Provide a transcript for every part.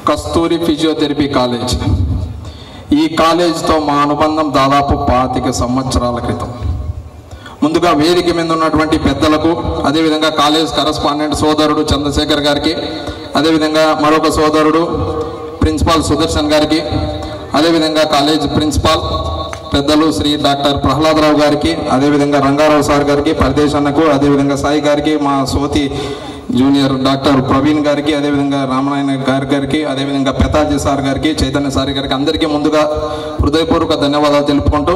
కస్తూరి physiotherapy college. ఈ కాలేజ్తో మా అనుబంధం దాదాపు 25 సంవత్సరాల క్రితం. ముందుగా వేదిక మీద ఉన్నటువంటి పెద్దలకు, అదేవిధంగా కాలేజ్ కరస్పాండెంట్ సోదరుడు చంద్రశేఖర్ గారికి, అదేవిధంగా మరొక సోదరుడు ప్రిన్సిపాల్ సుదర్శన్ గారికి, అదేవిధంగా కాలేజ్ ప్రిన్సిపాల్ పెద్దలు శ్రీ డాక్టర్ ప్రహ్లాదరావు గారికి, అదేవిధంగా రంగారావు సార్ గారికి, పరదేశన్నకు, అదేవిధంగా సాయి గారికి, మా సోతి జూనియర్ డాక్టర్ ప్రవీణ్ గారికి, అదేవిధంగా రామనారాయణ గారికి, అదేవిధంగా పెతాజీ సార్ గారికి, చైతన్య సార్ గారికి అందరికీ ముందుగా హృదయపూర్వక ధన్యవాదాలు తెలుపుకుంటూ,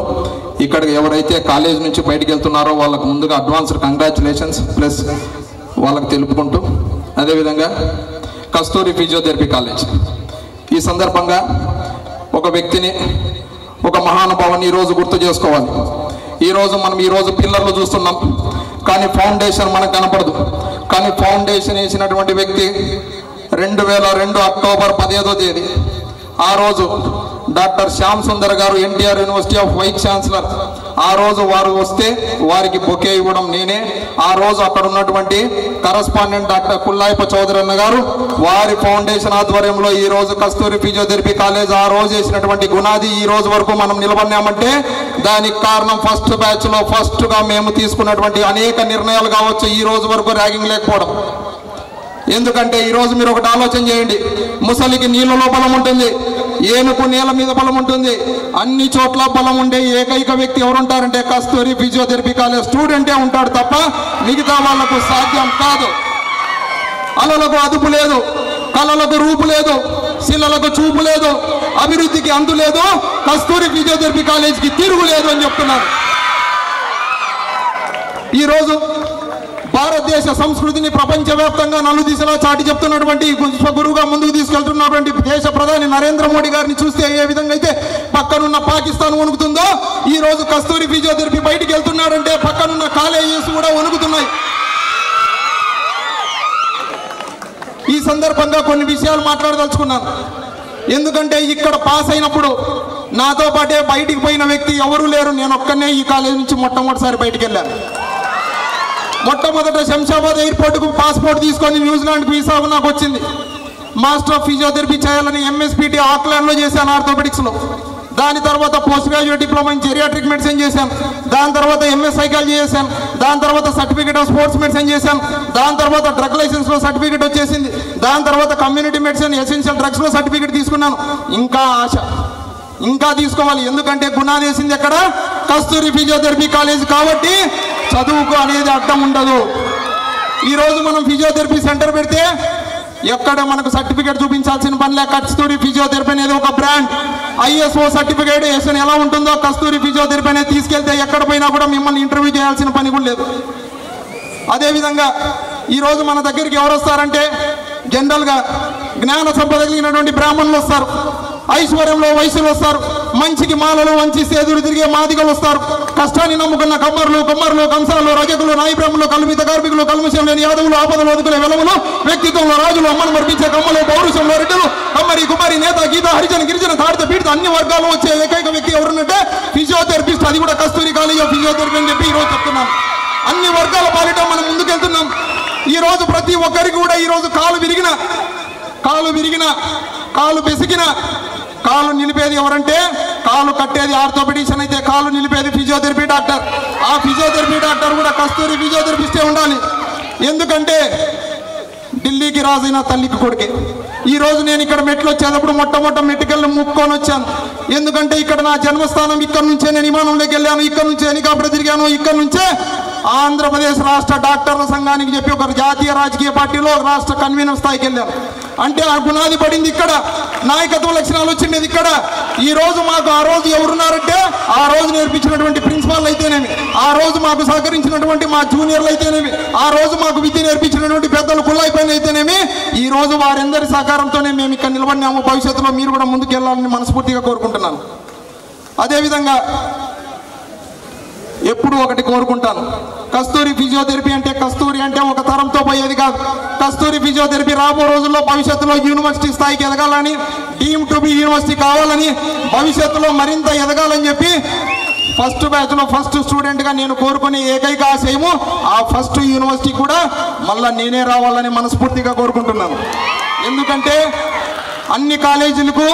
ఇక్కడ ఎవరైతే కాలేజ్ నుంచి బయటికి వెళ్తున్నారో వాళ్ళకు ముందుగా అడ్వాన్స్డ్ కంగ్రాచులేషన్స్ ప్లస్ వాళ్ళకు తెలుపుకుంటూ, అదేవిధంగా కస్తూరి ఫిజియోథెరపీ కాలేజ్ ఈ సందర్భంగా ఒక వ్యక్తిని, ఒక మహానుభావుని ఈరోజు గుర్తు చేసుకోవాలి. మనం ఈరోజు పిల్లర్లు చూస్తున్నాం, కానీ ఫౌండేషన్ మనకు కనపడదు. కానీ ఫౌండేషన్ వేసినటువంటి వ్యక్తి 2002 అక్టోబర్ 15వ తేదీ ఆ రోజు డాక్టర్ శ్యామ్ సుందర్ గారు, NTR university of vice chancellor. ఆ రోజు వారు వస్తే వారికి బొకే ఇవ్వడం నేనే. ఆ రోజు అక్కడ ఉన్నటువంటి కరస్పాండెంట్ డాక్టర్ కుల్లాయప చౌదరి అన్న గారు, వారి ఫౌండేషన్ ఆధ్వర్యంలో ఈ రోజు కస్తూరి ఫిజియోథెరపీ కాలేజ్ ఆ రోజు వేసినటువంటి గునాది ఈ రోజు వరకు మనం నిలబడినామంటే దానికి కారణం ఫస్ట్ బ్యాచ్లో ఫస్ట్గా మేము తీసుకున్నటువంటి అనేక నిర్ణయాలు కావచ్చు. ఈ రోజు వరకు ర్యాగింగ్ లేకపోవడం. ఎందుకంటే ఈరోజు మీరు ఒకటి ఆలోచన చేయండి, ముసలికి నీళ్ళలో బలం ఉంటుంది, ఏనుకు నేల మీద బలం ఉంటుంది, అన్ని చోట్ల బలం ఉండే ఏకైక వ్యక్తి ఎవరుంటారంటే కస్తూరి ఫిజియోథెరపీ కాలేజ్ స్టూడెంటే ఉంటాడు తప్ప మిగతా వాళ్లకు సాధ్యం కాదు. అలలకు అదుపు లేదు, కళలకు రూపు లేదు, శిలలకు చూపు లేదు, అభివృద్ధికి అంతు లేదు, కస్తూరి ఫిజియోథెరపీ కాలేజ్కి తిరుగు లేదు అని చెప్తున్నారు. ఈరోజు భారతదేశ సంస్కృతిని ప్రపంచవ్యాప్తంగా నలుదిశలా చాటి చెప్తున్నటువంటి గురువుగా ముందుకు తీసుకెళ్తున్నటువంటి దేశ ప్రధాని నరేంద్ర మోడీ గారిని చూస్తే ఏ విధంగా అయితే పక్కనున్న పాకిస్తాన్ వణుకుతుందో, ఈ రోజు కస్తూరి ఫిజియోథెరపీ బయటికి వెళ్తున్నారంటే పక్కనున్న కాలేజెస్ కూడా వణుకుతున్నాయి. ఈ సందర్భంగా కొన్ని విషయాలు మాట్లాడదలుచుకున్నాను. ఎందుకంటే ఇక్కడ పాస్ అయినప్పుడు నాతో పాటే బయటికి పోయిన వ్యక్తి ఎవరూ లేరు. నేను ఒక్కనే ఈ కాలేజ్ నుంచి మొట్టమొదటిసారి బయటికి వెళ్ళాను. మొట్టమొదట శంషాబాద్ ఎయిర్పోర్ట్కు పాస్పోర్ట్ తీసుకొని న్యూజిలాండ్కి వీసా నాకు వచ్చింది. మాస్టర్ ఆఫ్ ఫిజియోథెరపీ చేయాలని ఎంఎస్పీటీ ఆక్లాండ్లో చేశాను, ఆర్థోపెడిక్స్లో. దాని తర్వాత post graduate diploma in geriatric medicine చేశాను. దాని తర్వాత ఎంఎస్ సైకాలజీ చేశాను. దాని తర్వాత సర్టిఫికేట్ ఆఫ్ స్పోర్ట్స్ మెడిసిన్ చేశాను. దాని తర్వాత డ్రగ్ లైసెన్స్లో సర్టిఫికేట్ వచ్చేసింది. దాని తర్వాత కమ్యూనిటీ మెడిసిన్ ఎసెన్షియల్ డ్రగ్స్లో సర్టిఫికేట్ తీసుకున్నాను. ఇంకా ఆశ, ఇంకా తీసుకోవాలి. ఎందుకంటే గుణాలు వేసింది ఎక్కడ? కస్తూరి ఫిజియోథెరపీ కాలేజ్. కాబట్టి చదువుకు అనేది అర్థం ఉండదు. ఈరోజు మనం ఫిజియోథెరపీ సెంటర్ పెడితే ఎక్కడ మనకు సర్టిఫికేట్ చూపించాల్సిన పనిలే. కస్తూరి ఫిజియోథెరపీ అనేది ఒక బ్రాండ్. ఐఎస్ఓ సర్టిఫికేట్ వేసిన ఎలా ఉంటుందో కస్తూరి ఫిజియోథెరపీ అనేది తీసుకెళ్తే ఎక్కడ పోయినా కూడా మిమ్మల్ని ఇంటర్వ్యూ చేయాల్సిన పని కూడా లేదు. అదేవిధంగా ఈరోజు మన దగ్గరికి ఎవరు వస్తారంటే జనరల్గా జ్ఞాన సంపద కలిగినటువంటి బ్రాహ్మణులు వస్తారు, ఐశ్వర్యంలో వయసులు వస్తారు, మంచికి మాలలు వంచి సేదులు తిరిగే మాదిగలు వస్తారు, కష్టాన్ని నమ్ముకున్న కమ్మర్లు కంసాలు రజకులు నాయబ్రహ్మలు కల్మిత కార్మికులు కల్మషం లేని యాదవులు ఆపదలు వదుకునే వెలములు వ్యక్తిత్వంలో రాజులు అమ్మను మర్పించే కమ్మలు పౌరుషంలో రెడ్డులు కమ్మరి కుమారి నేత గీత హరిజన గిరిజన తాడిత పీడిత అన్ని వర్గాలు వచ్చే ఏకైక వ్యక్తి ఎవరున్నట్టే ఫిజియోథెరపిస్ట్. అది కూడా కస్తూరి కాలేజ్ ఆఫ్ ఫిజియోథెరపీ అని చెప్పి ఈరోజు చెప్తున్నాం. అన్ని వర్గాల పాలిట మనం ముందుకెళ్తున్నాం. ఈరోజు ప్రతి ఒక్కరికి కూడా ఈరోజు కాలు విరిగిన కాలు బెసిగిన కాలు నిలిపేది ఎవరంటే కాలు కట్టేది ఆర్థోపెడిషన్ అయితే కాలు నిలిపేది ఫిజియోథెరపీ డాక్టర్. ఆ ఫిజియోథెరపీ డాక్టర్ కూడా కస్తూరి ఫిజియోథెరపిస్టే ఉండాలి. ఎందుకంటే ఢిల్లీకి రాజైన తల్లికి కొడుకే. ఈరోజు నేను ఇక్కడ మెట్లు వచ్చేటప్పుడు మొట్టమొదటి మెట్టుకెళ్ళి ముక్కొని వచ్చాను. ఎందుకంటే ఇక్కడ నా జన్మస్థానం. ఇక్కడ నుంచే నేను విమానంలోకి వెళ్ళాను, ఇక్కడ నుంచే హెలికాప్టర్ తిరిగాను, ఇక్కడ నుంచే ఆంధ్రప్రదేశ్ రాష్ట్ర డాక్టర్ల సంఘానికి చెప్పి ఒక జాతీయ రాజకీయ పార్టీలో రాష్ట్ర కన్వీనర్ స్థాయికి వెళ్ళాను. అంటే ఆ గుణాది పడింది ఇక్కడ, నాయకత్వ లక్షణాలు వచ్చింది ఇక్కడ. ఈ రోజు మాకు ఆ రోజు ఎవరున్నారంటే ఆ రోజు నేర్పించినటువంటి ప్రిన్సిపాల్ అయితేనేమి, ఆ రోజు మాకు సహకరించినటువంటి మా జూనియర్లు అయితేనేమి, ఆ రోజు మాకు విద్య నేర్పించినటువంటి పెద్దలు కుల్లాయిపైన అయితేనేమి, ఈ రోజు వారందరి సహకారంతోనే మేము ఇక్కడ నిలబడినాము. భవిష్యత్తులో మీరు కూడా ముందుకు వెళ్ళాలని మనస్ఫూర్తిగా కోరుకుంటున్నాను. అదేవిధంగా ఎప్పుడు ఒకటి కోరుకుంటాను, కస్తూరి ఫిజియోథెరపీ అంటే కస్తూరి అంటే ఒక తరంతో పోయేది కాదు. కస్తూరి ఫిజియోథెరపీ రాబో రోజుల్లో భవిష్యత్తులో యూనివర్సిటీ స్థాయికి ఎదగాలని, డీమ్ టు బి యూనివర్సిటీ కావాలని, భవిష్యత్తులో మరింత ఎదగాలని చెప్పి ఫస్ట్ బ్యాచ్లో ఫస్ట్ స్టూడెంట్గా నేను కోరుకునే ఏకైక ఆశయము ఆ ఫస్ట్ యూనివర్సిటీ కూడా మళ్ళీ నేనే రావాలని మనస్ఫూర్తిగా కోరుకుంటున్నాను. ఎందుకంటే అన్ని కాలేజీలకు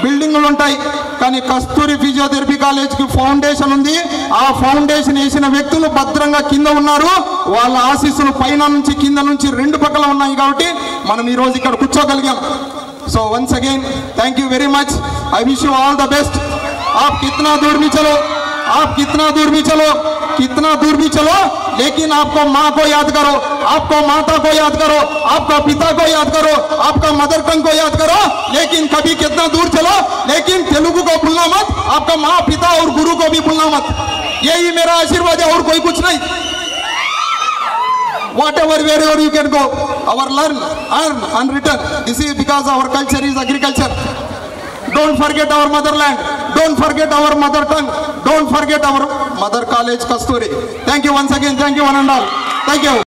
బిల్డింగులు ఉంటాయి, కానీ కస్తూరి ఫిజియోథెరపీ కాలేజ్కి ఫౌండేషన్ ఉంది. ఆ ఫౌండేషన్ వేసిన వ్యక్తులు భద్రంగా కింద ఉన్నారు. వాళ్ళ ఆశీస్సులు పైన నుంచి కింద నుంచి రెండు పక్కల ఉన్నాయి కాబట్టి మనం ఈరోజు ఇక్కడ కూర్చోగలిగాం. So once again thank you very much. I wish you all the best. आप कितना दूर भी चलो, आप कितना दूर भी चलो, कितना दूर भी चलो, लेकिन आपको माँ को याद करो, आपको माता को याद करो, आपका पिता को याद करो, आपका मदर टंग को याद करो. लेकिन कभी कितना दूर चलो, लेकिन तेलुगु को भूलना मत, आपका माँ पिता और गुरु को भी भूलना मत. यही मेरा आशीर्वाद है और कोई कुछ नहीं. Whatever, wherever you can go, our learn, earn and return. This is because our culture is agriculture. Don't forget our motherland. Don't forget our mother tongue. Don't forget our mother college, Kasturi. Thank you once again. Thank you one and all. Thank you.